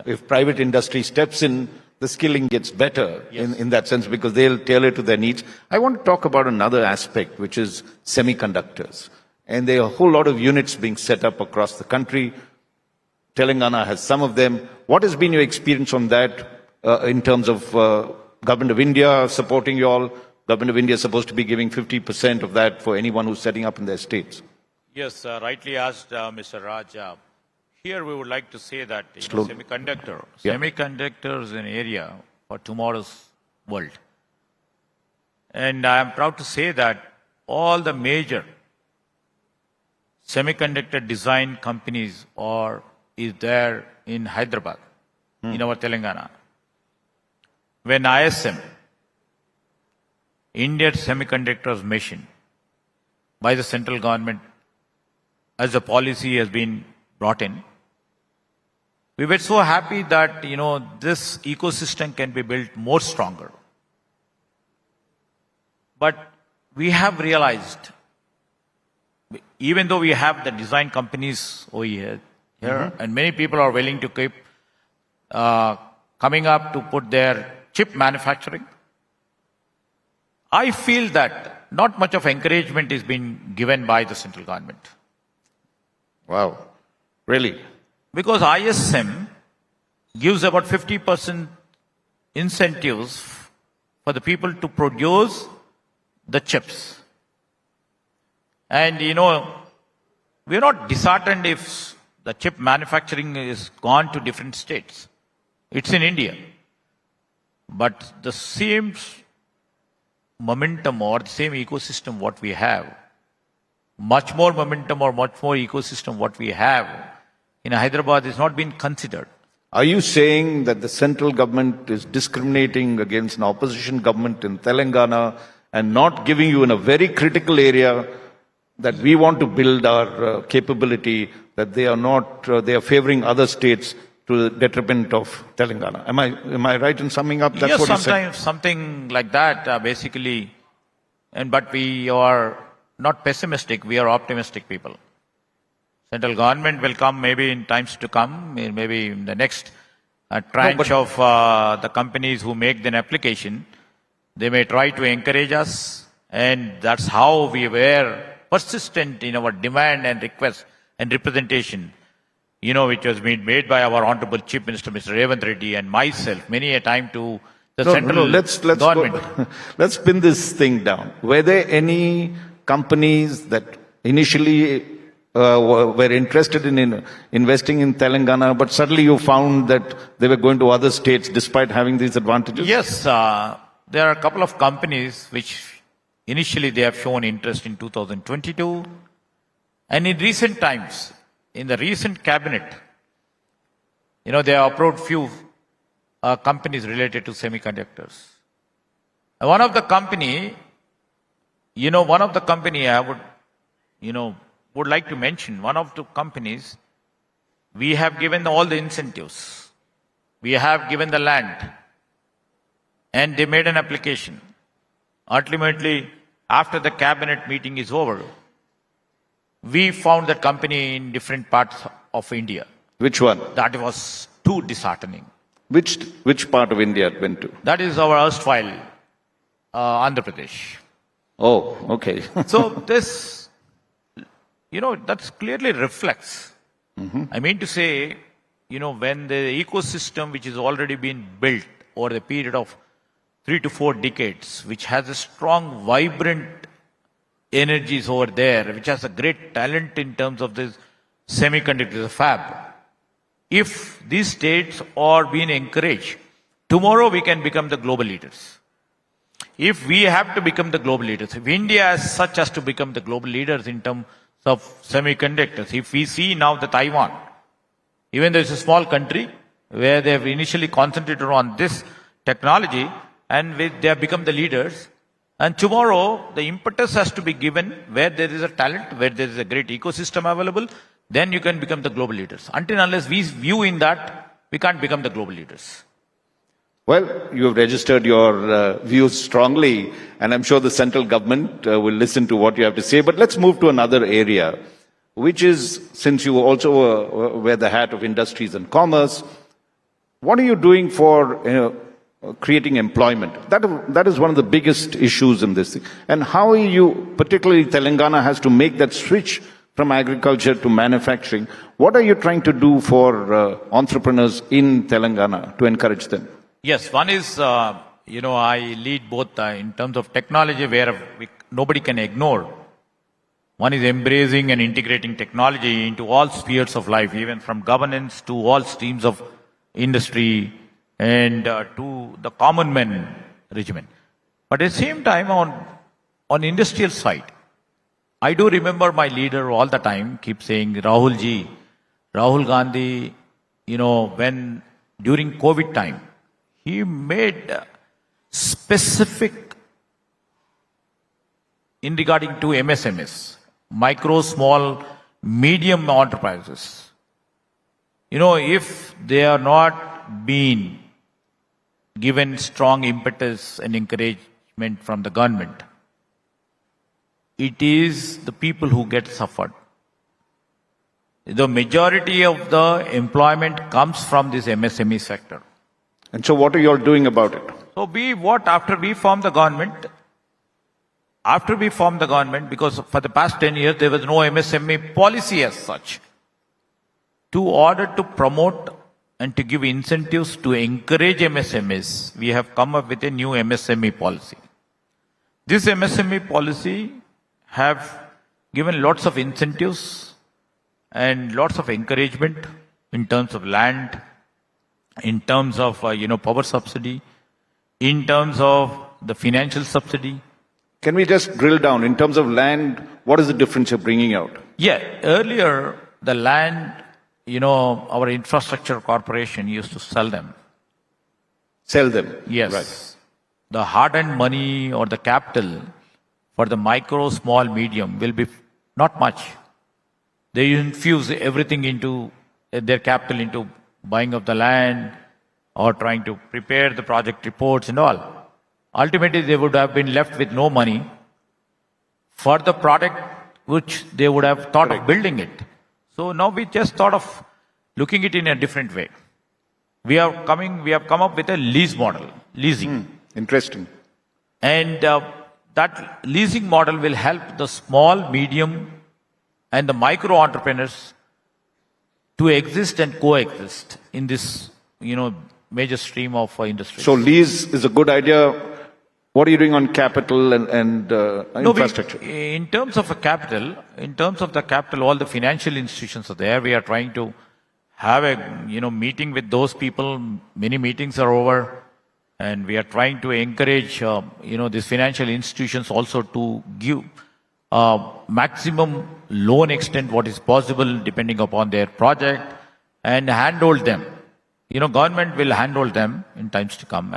if private industry steps in, the skilling gets better in that sense because they'll tailor to their needs. I want to talk about another aspect, which is semiconductors. And there are a whole lot of units being set up across the country. Telangana has some of them. What has been your experience on that in terms of Government of India supporting you all? Government of India is supposed to be giving 50% of that for anyone who's setting up in their states. Yes, rightly asked, Mr. Raj. Here we would like to say that semiconductor is an area for tomorrow's world. And I am proud to say that all the major semiconductor design companies is there in Hyderabad, in our Telangana. When ISM, Indian Semiconductors Mission, by the central government, as a policy has been brought in, we were so happy that, this ecosystem can be built more stronger. But we have realized, even though we have the design companies over here, and many people are willing to keep coming up to put their chip manufacturing, I feel that not much of encouragement is being given by the central government. Wow. Really? Because ISM gives about 50% incentives for the people to produce the chips. And, we're not disheartened if the chip manufacturing is gone to different states. It's in India. But the same momentum or the same ecosystem what we have, much more momentum or much more ecosystem what we have in Hyderabad is not being considered. Are you saying that the central government is discriminating against an opposition government in Telangana and not giving you in a very critical area that we want to build our capability, that they are favoring other states to the detriment of Telangana? Am I right in summing up? That's yes, what sometimes something like that, basically. But we are not pessimistic, we are optimistic people. Central government will come maybe in times to come, maybe in the next tranche of the companies who make an application. They may try to encourage us, and that's how we were persistent in our demand and request and representation, which was made by our Honorable Chief Minister, Mr. Revant Reddy, and myself, many a time to the central government. Let's pin this thing down. Were there any companies that initially were interested in investing in Telangana, but suddenly you found that they were going to other states despite having these advantages? Yes, there are a couple of companies which initially they have shown interest in 2022. And in recent times, in the recent cabinet, they have approved few companies related to semiconductors. And one of the company I would like to mention, one of the companies, we have given all the incentives. We have given the land. And they made an application. Ultimately, after the cabinet meeting is over, we found that company in different parts of India. Which one? That was too disheartening. Which part of India it went to? That is our erstwhile Andhra Pradesh. Oh, okay. So this, that clearly reflects. I mean to say, when the ecosystem which is already been built over the period of 3 to 4 decades, which has a strong, vibrant energies over there, which has a great talent in terms of this semiconductor fab. If these states are being encouraged, tomorrow we can become the global leaders. If we have to become the global leaders, if India as such has to become the global leaders in terms of semiconductors, if we see now the Taiwan, even though it's a small country, where they have initially concentrated on this technology, and they have become the leaders, and tomorrow the impetus has to be given where there is a talent, where there is a great ecosystem available, then you can become the global leaders. Until unless we view in that, we can't become the global leaders. Well, you have registered your views strongly, and I'm sure the central government will listen to what you have to say. But let's move to another area, which is, since you also wear the hat of industries and commerce, What are you doing for creating employment? That is one of the biggest issues in this thing. And how are you, particularly Telangana, has to make that switch from agriculture to manufacturing. What are you trying to do for entrepreneurs in Telangana to encourage them? Yes, one is, I lead both in terms of technology where nobody can ignore. One is embracing and integrating technology into all spheres of life, even from governance to all streams of industry and to the common man regimen. But at the same time, on industrial side, I do remember my leader all the time keep saying, Rahul Gandhi, when during COVID time, he made specific in regarding to MSMEs, micro, small, medium enterprises. If they are not being given strong impetus and encouragement from the government, it is the people who get suffered. The majority of the employment comes from this MSME sector. And so what are you all doing about it? So after we formed the government, because for the past 10 years, there was no MSME policy as such. To order to promote and to give incentives to encourage MSMEs, we have come up with a new MSME policy. This MSME policy have given lots of incentives and lots of encouragement in terms of land, in terms of power subsidy, in terms of the financial subsidy. Can we just drill down in terms of land? What is the difference you're bringing out? Yeah, earlier the land, our infrastructure corporation used to sell them. Sell them. Yes. Right. The hard-earned money or the capital for the micro, small, medium will be not much. They infuse everything into their capital into buying of the land or trying to prepare the project reports and all. Ultimately, they would have been left with no money for the product which they would have thought of building it. So now we just thought of looking it in a different way. We have come up with a lease model, leasing. Interesting. And that leasing model will help the small, medium, and the micro entrepreneurs to exist and coexist in this, major stream of industry. So lease is a good idea. What are you doing on capital and infrastructure? In terms of the capital, all the financial institutions are there. We are trying to have a, meeting with those people. Many meetings are over. And we are trying to encourage, these financial institutions also to give maximum loan extent what is possible depending upon their project and handhold them. Government will handhold them in times to come.